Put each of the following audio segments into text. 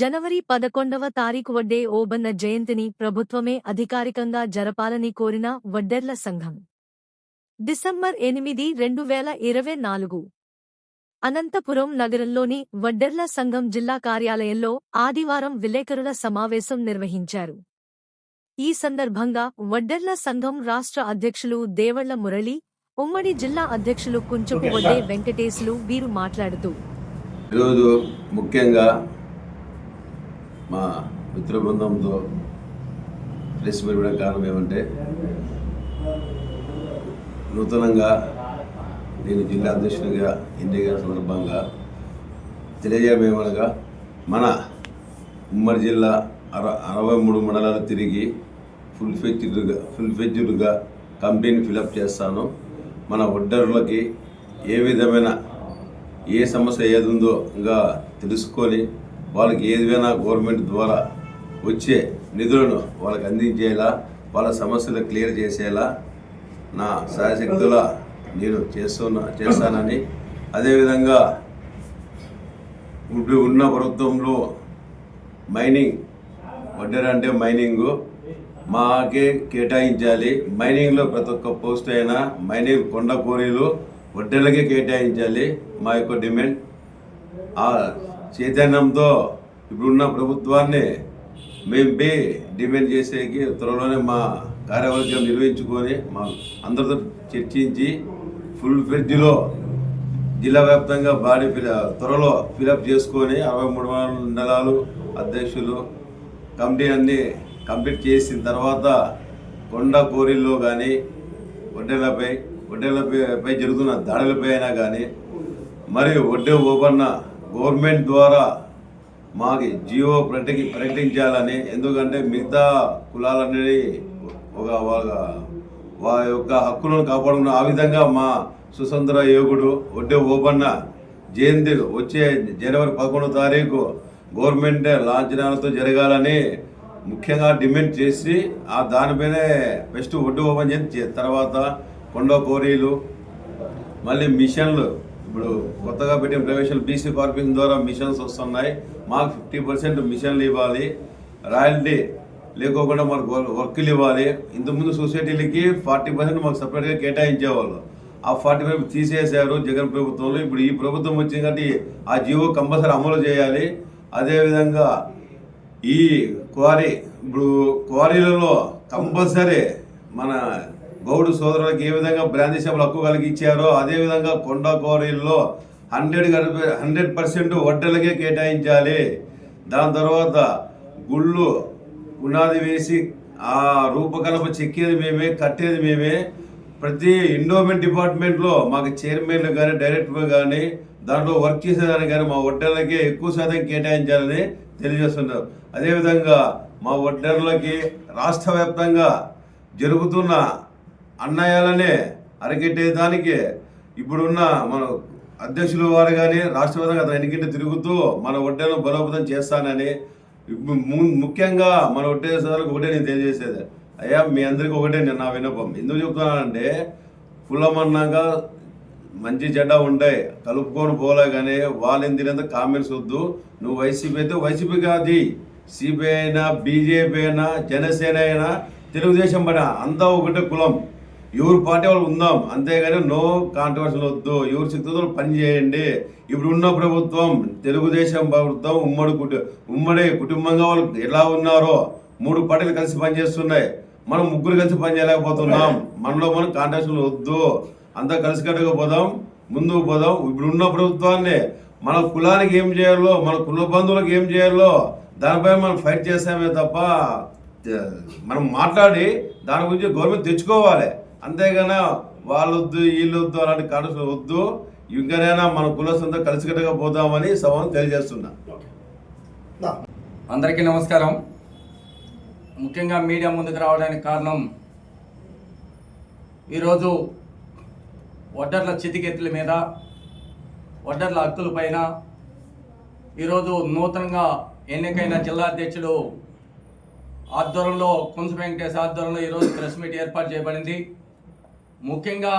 జనవరి 11వ తారీఖు వడ్డే ఓబన్న జయంతిని ప్రభుత్వమే అధికారికంగా జరపాలని కోరిన వడ్డెర్ల సంఘం. డిసెంబర్ 8, 2024 అనంతపురం నగరంలోని వడ్డెర్ల సంఘం జిల్లా కార్యాలయంలో ఆదివారం విలేకరుల సమావేశం నిర్వహించారు. ఈ సందర్భంగా వడ్డెర్ల సంఘం రాష్ట్ర అధ్యక్షులు దేవళ్ల మురళి, ఉమ్మడి జిల్లా అధ్యక్షులు కుంచపు వడ్డే వెంకటేశులు వీరు మాట్లాడుతూ, ఈరోజు ముఖ్యంగా మా మిత్ర బృందంతో ప్రెస్ మీట్ పెట్టడం కారణం ఏమంటే, నూతనంగా నేను జిల్లా అధ్యక్షునిగా ఎన్నికల సందర్భంగా తెలియజేయమేమనగా, మన ఉమ్మడి జిల్లా 63 మండలాలు తిరిగి ఫుల్ ఫెడ్జ్డ్గా కంపెనీ ఫిలప్ చేస్తాను. మన వడ్డర్లకి ఏ విధమైన ఏ సమస్య ఏది ఉందో ఇంకా తెలుసుకొని వాళ్ళకి ఏదైనా గవర్నమెంట్ ద్వారా వచ్చే నిధులను వాళ్ళకి అందించేలా, వాళ్ళ సమస్యలు క్లియర్ చేసేలా నా శాయశక్తులా నేను చేస్తానని, అదేవిధంగా ఇప్పుడు ఉన్న ప్రభుత్వంలో మైనింగ్ వడ్డెర అంటే మైనింగు మాకే కేటాయించాలి. మైనింగ్లో ప్రతి ఒక్క పోస్ట్ అయినా మైనింగ్ కొండ కోరీలు వడ్డెలకే కేటాయించాలి మా యొక్క డిమాండ్. ఆ చైతన్యంతో ఇప్పుడున్న ప్రభుత్వాన్ని మేము డిమాండ్ చేసేకి త్వరలోనే మా కార్యవర్గం నిర్వహించుకొని మా అందరితో చర్చించి ఫుల్ ఫ్లెడ్జ్లో జిల్లా వ్యాప్తంగా త్వరలో ఫిలప్ చేసుకొని 63 మండలాలు అధ్యక్షులు కమిటీ అన్నీ కంప్లీట్ చేసిన తర్వాత కొండ కోరిల్లో కానీ వడ్డేలపై జరుగుతున్న దాడులపై అయినా కానీ, మరియు వడ్డే ఓబన్న గవర్నమెంట్ ద్వారా మాకు జియో ప్రకటించాలని. ఎందుకంటే మిగతా కులాలన్నీ వారి యొక్క హక్కులను కాపాడుకున్న ఆ విధంగా మా సుతంత్ర యోగుడు వడ్డే ఓబన్న జయంతి వచ్చే జనవరి 11వ తారీఖు గవర్నమెంట్ లాంఛనాలతో జరగాలని ముఖ్యంగా డిమాండ్ చేసి దానిపైనే ఫస్ట్ వడ్డే ఓపెన్ చేసి తర్వాత కొండ కోరీలు, మళ్ళీ మిషన్లు, ఇప్పుడు కొత్తగా పెట్టిన ప్రవేశాలు బీసీ కార్పొరేషన్ ద్వారా మిషన్స్ వస్తున్నాయి. మాకు 50% మిషన్లు ఇవ్వాలి, రాయల్టీ లేకోకుండా మాకు వర్కులు ఇవ్వాలి. ఇంతకుముందు సొసైటీలకి 40% మాకు సపరేట్గా కేటాయించేవాళ్ళు. ఆ 40% తీసేశారు జగన్ ప్రభుత్వంలో. ఇప్పుడు ఈ ప్రభుత్వం వచ్చింది కాబట్టి ఆ జీవో కంపల్సరీ అమలు చేయాలి. అదేవిధంగా ఈ క్వారీలలో కంపల్సరీ మన గౌడు సోదరులకు ఏ విధంగా బ్రాంతి షాపులు హక్కు కలిగించారో అదేవిధంగా కొండ క్వారీల్లో 100% వడ్డలకే కేటాయించాలి. దాని తర్వాత గుళ్ళు పునాది వేసి ఆ రూపకల్ప చెక్కేది మేమే, కట్టేది మేమే. ప్రతి ఎండోమెంట్ డిపార్ట్మెంట్లో మాకు చైర్మన్లు కానీ డైరెక్టర్ కానీ దాంట్లో వర్క్ చేసేదానికి కానీ మా వడ్డర్లకే ఎక్కువ శాతం కేటాయించాలని తెలియజేస్తున్నారు. అదేవిధంగా మా వడ్డర్లకి రాష్ట్ర వ్యాప్తంగా జరుగుతున్న అన్యాయాలనే అరికెట్టేదానికి ఇప్పుడున్న మన అధ్యక్షుల వారు కానీ రాష్ట్ర వ్యాప్తంగా అతను ఎన్నికటి తిరుగుతూ మన వడ్డర్లను బలోపేతం చేస్తానని, ముఖ్యంగా మన వడ్డే సోదరులకు ఒకటే నేను తెలియజేసేది, అయ్యా మీ అందరికీ ఒకటే నేను నా విన్నపం. ఎందుకు చెప్తున్నానంటే, కులమన్నాక మంచి చెడ్డ ఉంటాయి, కలుపుకొని పోలే. కానీ వాళ్ళని తినేంత కామెంట్స్ వద్దు. నువ్వు వైసీపీ అయితే వైసీపీ కాదు, సిపిఐ అయినా బీజేపీ అయినా జనసేన అయినా తెలుగుదేశం పైన అంతా ఒకటే కులం. ఎవరు పార్టీ వాళ్ళు ఉందాం, అంతేగాని నో కాంట్రవర్సీలు వద్దు. ఎవరు శక్తితో పని చేయండి. ఇప్పుడు ఉన్న ప్రభుత్వం తెలుగుదేశం ప్రభుత్వం ఉమ్మడి కుటుంబంగా వాళ్ళు ఎలా ఉన్నారో 3 పార్టీలు కలిసి పనిచేస్తున్నాయి. మనం 3 కలిసి పని చేయలేకపోతున్నాం. మనలో మనం కాంట్రవర్సీలు వద్దు, అంతా కలిసికట్టుగా పోదాం, ముందుకు పోదాం. ఇప్పుడున్న ప్రభుత్వాన్ని మన కులానికి ఏం చేయాలో, మన కుల బంధువులకు ఏం చేయాలో దానిపై మనం ఫైట్ చేస్తామే తప్ప మనం మాట్లాడి దాని గురించి గవర్నమెంట్ తెచ్చుకోవాలి. అంతేగాని వాళ్ళొద్దు వీళ్ళొద్దు అలాంటి కాంట్రవర్సీలు వద్దు. ఇంకనైనా మన కులసంతా కలిసికట్టుగా పోదామని సభను తెలియజేస్తున్నా. అందరికీ నమస్కారం. ముఖ్యంగా మీడియా ముందుకు రావడానికి కారణం, ఈరోజు వడ్డర్ల చితికెత్తుల మీద, వడ్డర్ల హక్కుల పైన ఈరోజు నూతనంగా ఎన్నికైన జిల్లా అధ్యక్షులు ఆధ్వర్యంలో కుంచ వెంకటేశ్ ఆధ్వర్యంలో ఈరోజు ప్రెస్ మీట్ ఏర్పాటు చేయబడింది. ముఖ్యంగా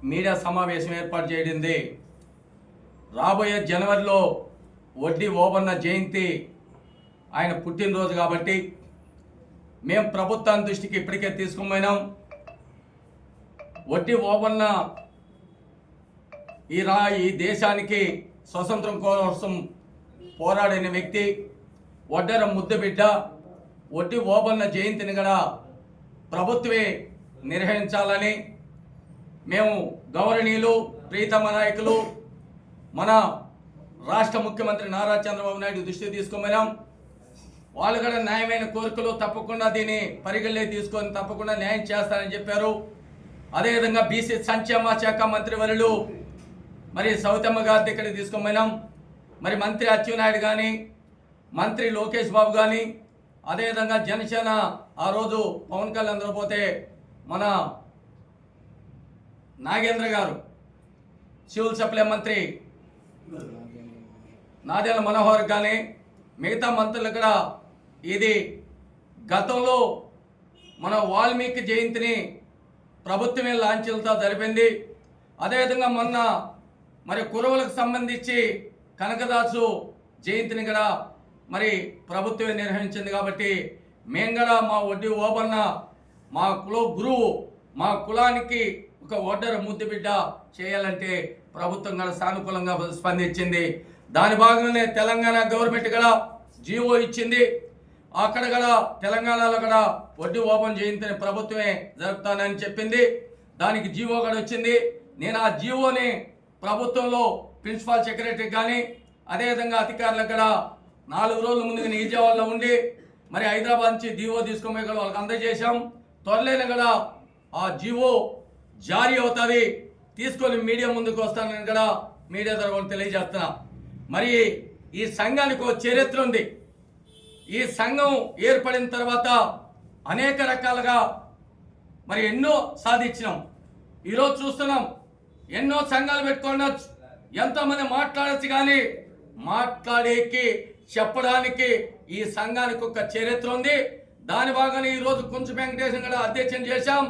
మీడియా సమావేశం ఏర్పాటు చేయడింది రాబోయే జనవరిలో వడ్డీ ఓబన్న జయంతి ఆయన పుట్టినరోజు కాబట్టి మేము ప్రభుత్వం దృష్టికి ఇప్పటికే తీసుకుపోయినాం. వడ్డీ ఓబన్న ఈ దేశానికి స్వతంత్రం కోసం పోరాడిన వ్యక్తి, వడ్డెర ముద్దుబిడ్డ. వడ్డీ ఓబన్న జయంతిని కూడా ప్రభుత్వమే నిర్వహించాలని మేము గౌరవనీయులు ప్రీతమ నాయకులు మన రాష్ట్ర ముఖ్యమంత్రి నారా చంద్రబాబు నాయుడు దృష్టికి తీసుకుపోయినాం. వాళ్ళు కూడా న్యాయమైన కోరికలు తప్పకుండా దీన్ని పరిగణలోకి తీసుకొని తప్పకుండా న్యాయం చేస్తారని చెప్పారు. అదేవిధంగా బీసీ సంక్షేమ శాఖ మంత్రి వర్యులు మరి సౌతమ్మ గారి దగ్గరికి తీసుకుపోయినాం. మరి మంత్రి అచ్చెన్నాయుడు కానీ, మంత్రి లోకేష్ బాబు కానీ, అదేవిధంగా జనసేన ఆ రోజు పవన్ కళ్యాణ్ అందరూ పోతే మన నాగేంద్ర గారు, సివిల్ సప్లై మంత్రి నాదెళ్ల మనోహర్ కానీ, మిగతా మంత్రులు కూడా ఇది గతంలో మన వాల్మీకి జయంతిని ప్రభుత్వమే లాంఛీలతో జరిపింది. అదేవిధంగా మొన్న మరి కురవులకు సంబంధించి కనకదాసు జయంతిని కూడా మరి ప్రభుత్వమే నిర్వహించింది. కాబట్టి మేము కూడా మా వడ్డీ ఓబన్న మా గురువు, మా కులానికి ఒక వడ్డెర ముద్దుబిడ్డ చేయాలంటే ప్రభుత్వం కూడా సానుకూలంగా స్పందించింది. దాని భాగంగానే తెలంగాణ గవర్నమెంట్ కూడా జీవో ఇచ్చింది. అక్కడ కూడా తెలంగాణలో కూడా వడ్డీ ఓపెన్ జయంతిని ప్రభుత్వమే జరుపుతానని చెప్పింది. దానికి జీవో కూడా వచ్చింది. నేను ఆ జీవోని ప్రభుత్వంలో ప్రిన్సిపల్ సెక్రటరీ కానీ అదేవిధంగా అధికారులకు కూడా 4 రోజుల ముందుగా నిజామాబాద్లో ఉండి మరి హైదరాబాద్ నుంచి జీవో తీసుకుపోయి కూడా వాళ్ళకి అందజేశాం. త్వరలోనే కూడా ఆ జీవో జారీ అవుతుంది, తీసుకొని మీడియా ముందుకు వస్తానని కూడా మీడియా ద్వారా తెలియజేస్తున్నా. మరి ఈ సంఘానికి ఒక చరిత్ర ఉంది. ఈ సంఘం ఏర్పడిన తర్వాత అనేక రకాలుగా మరి ఎన్నో సాధించినాం. ఈరోజు చూస్తున్నాం, ఎన్నో సంఘాలు పెట్టుకోవచ్చు, ఎంతోమంది మాట్లాడచ్చు, కానీ మాట్లాడేకి చెప్పడానికి ఈ సంఘానికి ఒక చరిత్ర ఉంది. దాని భాగంగా ఈరోజు కుంచు వెంకటేశ్వర కూడా అధ్యక్షం చేశాం.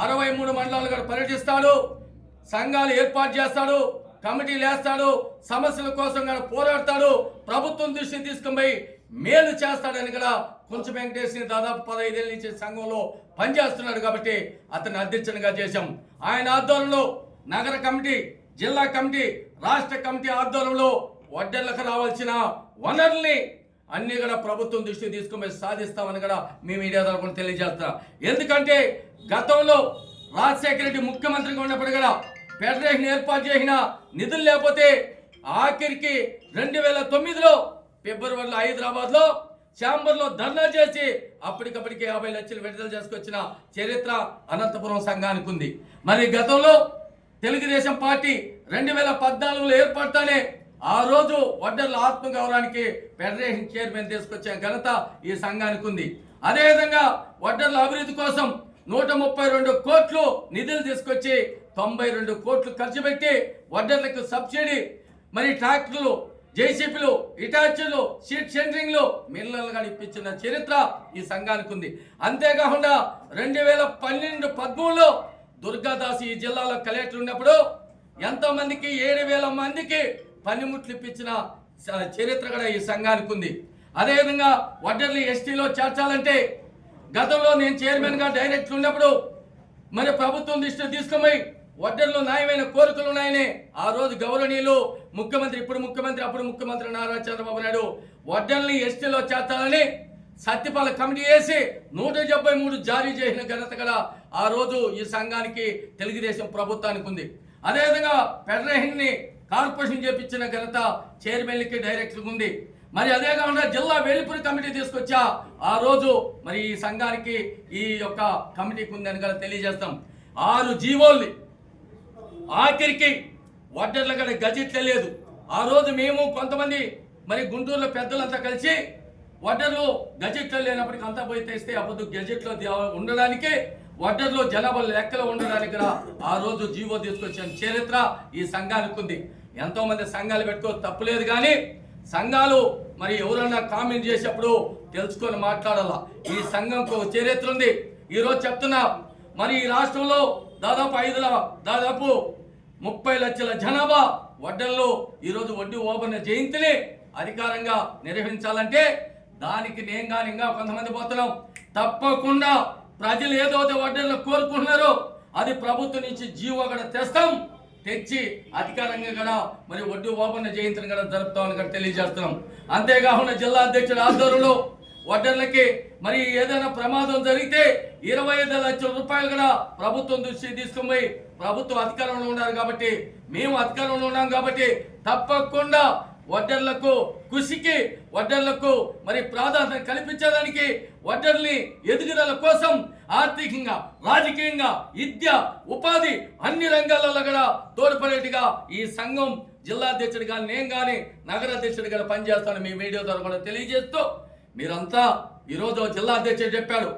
63 మండలాలు కూడా పర్యటిస్తాడు, సంఘాలు ఏర్పాటు చేస్తాడు, కమిటీలు వేస్తాడు, సమస్యల కోసం కూడా పోరాడతాడు, ప్రభుత్వం దృష్టిని తీసుకుని మేలు చేస్తాడని కూడా కుంచు వెంకటేశ్వర దాదాపు 15 ఏళ్ళ నుంచి సంఘంలో పనిచేస్తున్నాడు. కాబట్టి అతన్ని అధ్యక్షునిగా చేశాం. ఆయన ఆధ్వర్యంలో నగర కమిటీ, జిల్లా కమిటీ, రాష్ట్ర కమిటీ ఆధ్వర్యంలో వడ్డెర్లకు రావాల్సిన వనరుల్ని అన్ని కూడా ప్రభుత్వం దృష్టికి తీసుకుని సాధిస్తామని కూడా మీ మీడియా ద్వారా తెలియజేస్తున్నా. ఎందుకంటే గతంలో రాజశేఖర రెడ్డి ముఖ్యమంత్రిగా ఉన్నప్పుడు కూడా ఫెడరేషన్ ఏర్పాటు చేసిన నిధులు లేకపోతే ఆఖరికి 2009లో ఫిబ్రవరిలో హైదరాబాద్లో ఛాంబర్లో ధర్నా చేసి అప్పటికప్పటికి 50 లక్షలు విడుదల చేసుకొచ్చిన చరిత్ర అనంతపురం సంఘానికి ఉంది. మరి గతంలో తెలుగుదేశం పార్టీ 2014లో ఏర్పడతానే ఆ రోజు వడ్డెర్ల ఆత్మగౌరవానికి ఫెడరేషన్ చైర్మన్ తీసుకొచ్చే ఘనత ఈ సంఘానికి ఉంది. అదేవిధంగా వడ్డెర్ల అభివృద్ధి కోసం 132 కోట్లు నిధులు తీసుకొచ్చి 92 కోట్లు ఖర్చు పెట్టి వడ్డెర్లకు సబ్సిడీ, మరి ట్రాక్టర్లు, జేసీపీలు, ఇటాచీలు, సీట్ సెంటరింగ్లు, మిల్లర్లుగా ఇప్పించిన చరిత్ర ఈ సంఘానికి ఉంది. అంతేకాకుండా 2012-13లో దుర్గాదాస్ ఈ జిల్లాలో కలెక్టర్ ఉన్నప్పుడు ఎంతో మందికి 7,000 మందికి పనిముట్లు ఇప్పించిన చరిత్ర కూడా ఈ సంఘానికి ఉంది. అదేవిధంగా వడ్డెర్లు ఎస్టీలో చేర్చాలంటే గతంలో నేను చైర్మన్గా డైరెక్టర్ ఉన్నప్పుడు మరి ప్రభుత్వం దృష్టిలో తీసుకుని వడ్డెర్లు న్యాయమైన కోరికలు ఉన్నాయని ఆ రోజు గౌరవనీయులు ముఖ్యమంత్రి, ఇప్పుడు ముఖ్యమంత్రి, అప్పుడు ముఖ్యమంత్రి నారా చంద్రబాబు నాయుడు వడ్డెర్ని ఎస్టీలో చేర్చాలని సత్యపాల కమిటీ వేసి 173 జారీ చేసిన ఘనత కూడా ఆ రోజు ఈ సంఘానికి తెలుగుదేశం ప్రభుత్వానికి ఉంది. అదేవిధంగా ఫెడరేషన్ని కార్పొరేషన్ చేపించిన ఘనత చైర్మన్లకి, డైరెక్టర్కి ఉంది. మరి అదే కాకుండా జిల్లా వేలిపురి కమిటీ తీసుకొచ్చా ఆ రోజు మరి ఈ సంఘానికి ఈ యొక్క కమిటీకి ఉందని కూడా తెలియజేస్తాం. 6 జీవోల్ని ఆఖరికి వడ్డెర్ల కూడా గజెట్లే లేదు. ఆ రోజు మేము కొంతమంది మరి గుంటూరులో పెద్దలంతా కలిసి వడ్డెర్లు గజెట్లో లేనప్పటికీ అంతా పోయి తెస్తే అప్పుడు గజెట్లో ఉండడానికి, వడ్డెర్లో జనాభా లెక్కలో ఉండడానికి కూడా ఆ రోజు జీవో తీసుకొచ్చిన చరిత్ర ఈ సంఘానికి ఉంది. ఎంతో మంది సంఘాలు పెట్టుకో తప్పులేదు, కానీ సంఘాలు మరి ఎవరన్నా కామెంట్ చేసేప్పుడు తెలుసుకొని మాట్లాడాలా. ఈ సంఘంకు చరిత్ర ఉంది. ఈరోజు చెప్తున్నా, మరి ఈ రాష్ట్రంలో దాదాపు 30 లక్షల జనాభా వడ్డెల్లో ఈరోజు వడ్డీ ఓపెన్ జయంతిని అధికారంగా నిర్వహించాలంటే దానికి నేను కానీ ఇంకా కొంతమంది పోతున్నాం. తప్పకుండా ప్రజలు ఏదైతే వడ్డీలు కోరుకుంటున్నారో అది ప్రభుత్వం నుంచి జీవో కూడా తెచ్చి అధికారంగా కూడా మరి వడ్డీ ఓపెన్ జయంతిని కూడా జరుపుతామని కూడా తెలియజేస్తున్నాం. అంతేకాకుండా జిల్లా అధ్యక్షుడు ఆధ్వర్యంలో వడ్డర్లకి మరి ఏదైనా ప్రమాదం జరిగితే 25 లక్షల రూపాయలు కూడా ప్రభుత్వం దృష్టి తీసుకుని ప్రభుత్వం అధికారంలో ఉన్నారు కాబట్టి, మేము అధికారంలో ఉన్నాం కాబట్టి తప్పకుండా వడ్డర్లకు కృషికి వడ్డర్లకు మరి ప్రాధాన్యత కల్పించడానికి వడ్డర్ని ఎదుగుదల కోసం ఆర్థికంగా రాజకీయంగా విద్య ఉపాధి అన్ని రంగాలలో కూడా తోడ్పడేట్టుగా ఈ సంఘం జిల్లా అధ్యక్షుడిగా నేను కానీ నగర అధ్యక్షుడిగా పనిచేస్తాను మీ మీడియా ద్వారా కూడా తెలియజేస్తూ, మీరంతా ఈరోజు జిల్లా అధ్యక్షుడు చెప్పాడు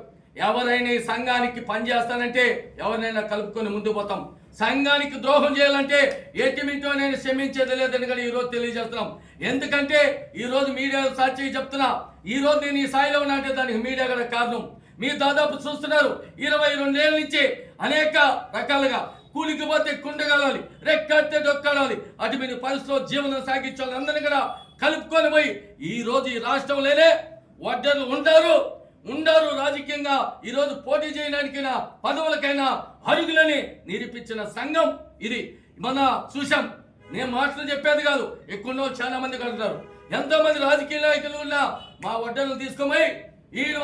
ఎవరైనా ఈ సంఘానికి పనిచేస్తానంటే ఎవరినైనా కలుపుకొని ముందుకు పోతాం, సంఘానికి ద్రోహం చేయాలంటే ఎట్టిమింటో నేను క్షమించేది లేదని కూడా ఈరోజు తెలియజేస్తున్నాం. ఎందుకంటే ఈరోజు మీడియా సాక్షి చెప్తున్నా, ఈరోజు నేను ఈ స్థాయిలో ఉన్నా అంటే దానికి మీడియా కూడా కారణం. మీరు దాదాపు చూస్తున్నారు 22 ఏళ్ళ నుంచి అనేక రకాలుగా కూలికి పోతే కుండగాలి, రెక్కడితే డొక్కడాలి, అటువంటి పరిస్థితిలో జీవనం సాగించే వాళ్ళందరినీ కూడా కలుపుకొని పోయి ఈ రోజు ఈ రాష్ట్రంలోనే వడ్డర్లు ఉండారు రాజకీయంగా ఈరోజు పోటీ చేయడానికైనా పదవులకైనా అరుగులని నిరూపించిన సంఘం ఇది. మన చూశాం, నేను మాటలు చెప్పేది కాదు, ఎక్కువ చాలా మంది కలుగుతారు. ఎంతో మంది రాజకీయ నాయకులు ఉన్నా మా వడ్డర్లు తీసుకుపోయి ఈయన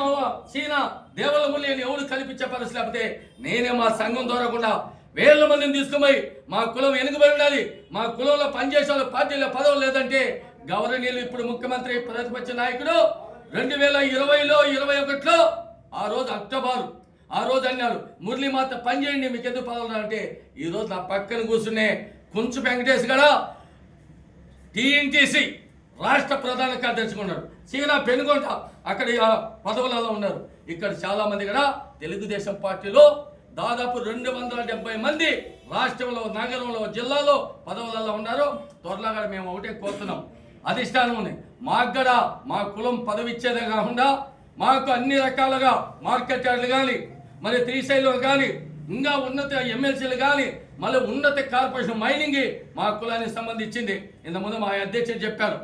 చీనా దేవుల ముల్లిని ఎవరు కల్పించే పరిస్థితి లేకపోతే నేనే మా సంఘం ద్వారా కూడా వేల మందిని తీసుకుపోయి మా కులం వెనుకబడి ఉండాలి, మా కులంలో పనిచేసే వాళ్ళు పార్టీలో పదవులు లేదంటే గౌరవనీయులు ఇప్పుడు ముఖ్యమంత్రి ప్రతిపక్ష నాయకుడు 2020లో 21లో ఆ రోజు అక్టోబర్ ఆ రోజు అన్నారు మురళీమాత పని చేయండి మీకు ఎందుకు పదవులు అంటే ఈ రోజు నా పక్కన కూర్చునే కుంచు వెంకటేష్ గడ టీఎన్టీసీ రాష్ట్ర ప్రధాన కార్యదర్శిగా ఉన్నారు, చీనా పెనుగొంట అక్కడ పదవులలో ఉన్నారు. ఇక్కడ చాలా మంది కూడా తెలుగుదేశం పార్టీలో దాదాపు 270 మంది రాష్ట్రంలో నగరంలో జిల్లాలో పదవులలో ఉన్నారు. త్వరలో కూడా మేము ఒకటే కోరుతున్నాం, అధిష్టానం ఉంది మాకు కూడా మా కులం పదవి ఇచ్చేదే కాకుండా మాకు అన్ని రకాలుగా మార్కెట్ యార్డులు కానీ మరి శ్రీశైలం కానీ ఇంకా ఉన్నత ఎమ్మెల్సీలు కానీ మళ్ళీ ఉన్నత కార్పొరేషన్ మైనింగ్ మా కులానికి సంబంధించింది. ఇంతకుముందు మా అధ్యక్షుడు చెప్పారు,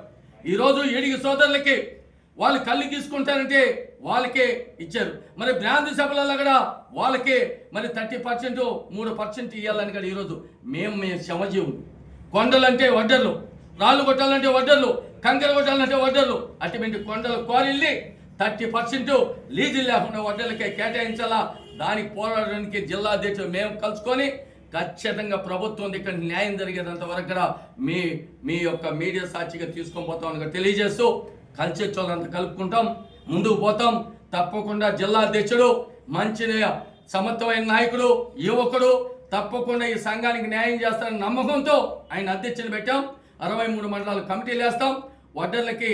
ఈరోజు ఏడిగి సోదరులకి వాళ్ళు కళ్ళు తీసుకుంటారంటే వాళ్ళకే ఇచ్చారు. మరి బ్రాంతి సభలలో కూడా వాళ్ళకే మరి 30% 3% ఇవ్వాలని కూడా ఈరోజు మేము శ్రమజీవులు. కొండలంటే వడ్డర్లు, రాళ్ళు కొట్టాలంటే వడ్డర్లు, కంకర కొట్టాలంటే వడ్డర్లు, అటువంటి కొండల క్వారీల్ని 30% లీజులు లేకుండా వడ్డర్లకే కేటాయించాలా. దానికి పోరాడడానికి జిల్లా అధ్యక్షులు మేము కలుసుకొని ఖచ్చితంగా ప్రభుత్వం ఇక్కడ న్యాయం జరిగేంత వరకు కూడా మీ యొక్క మీడియా సాక్షిగా తీసుకొని పోతామని తెలియజేస్తూ కలిసి వాళ్ళంతా కలుపుకుంటాం, ముందుకు పోతాం. తప్పకుండా జిల్లా అధ్యక్షుడు మంచి సమర్థమైన నాయకుడు, యువకుడు, తప్పకుండా ఈ సంఘానికి న్యాయం చేస్తారని నమ్మకంతో ఆయన అధ్యక్షుని పెట్టాం. 63 మండలాలు కమిటీలు వేస్తాం. వడ్డర్లకి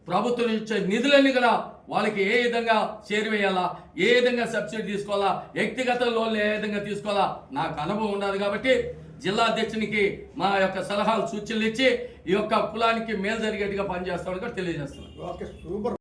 ప్రభుత్వం ఇచ్చే నిధులన్నీ కూడా వాళ్ళకి ఏ విధంగా చేరువేయాలా, ఏ విధంగా సబ్సిడీ తీసుకోవాలా, వ్యక్తిగత లోన్లు ఏ విధంగా తీసుకోవాలా నాకు అనుభవం ఉండదు కాబట్టి జిల్లా అధ్యక్షునికి మా యొక్క సలహాలు సూచనలు ఇచ్చి ఈ యొక్క కులానికి మేలు జరిగేట్టుగా పనిచేస్తామని కూడా తెలియజేస్తున్నాం.